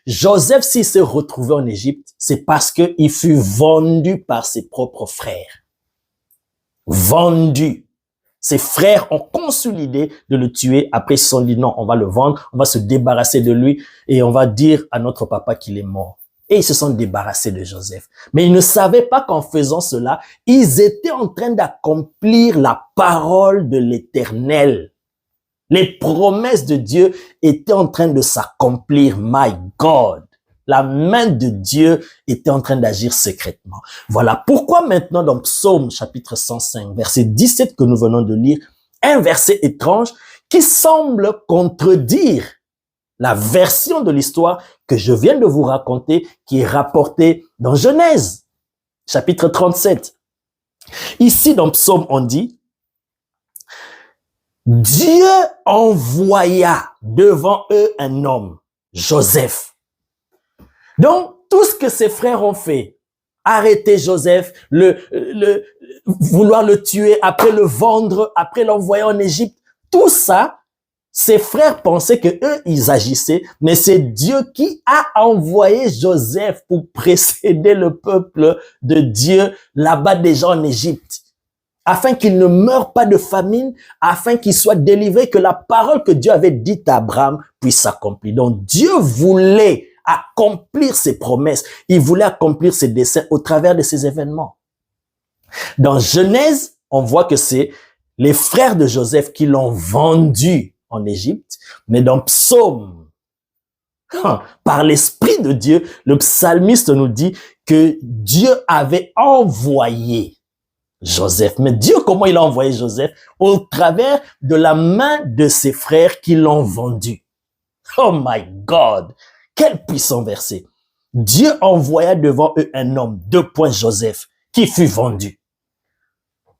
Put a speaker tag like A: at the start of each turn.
A: Joseph, s'il s'est retrouvé en Égypte, c'est parce qu'il fut vendu par ses propres frères. Vendu. Ses frères ont consolidé de le tuer. Après, ils se sont dit non, on va le vendre, on va se débarrasser de lui et on va dire à notre papa qu'il est mort. Et ils se sont débarrassés de Joseph. Mais ils ne savaient pas qu'en faisant cela, ils étaient en train d'accomplir la parole de l'Éternel. Les promesses de Dieu étaient en train de s'accomplir. My God. La main de Dieu était en train d'agir secrètement. Voilà pourquoi maintenant dans Psaume chapitre 105, verset 17 que nous venons de lire, un verset étrange qui semble contredire la version de l'histoire que je viens de vous raconter, qui est rapportée dans Genèse, chapitre 37. Ici dans Psaume, on dit, Dieu envoya devant eux un homme, Joseph. Donc, tout ce que ses frères ont fait, arrêter Joseph, vouloir le tuer, après le vendre, après l'envoyer en Égypte, tout ça, ses frères pensaient que eux, ils agissaient, mais c'est Dieu qui a envoyé Joseph pour précéder le peuple de Dieu là-bas déjà en Égypte, afin qu'il ne meure pas de famine, afin qu'il soit délivré, que la parole que Dieu avait dite à Abraham puisse s'accomplir. Donc, Dieu voulait accomplir ses promesses. Il voulait accomplir ses desseins au travers de ces événements. Dans Genèse, on voit que c'est les frères de Joseph qui l'ont vendu en Égypte, mais dans Psaume, par l'Esprit de Dieu, le psalmiste nous dit que Dieu avait envoyé Joseph. Mais Dieu, comment il a envoyé Joseph? Au travers de la main de ses frères qui l'ont vendu. Oh my God! Quel puissant verset. Dieu envoya devant eux un homme, Joseph, qui fut vendu.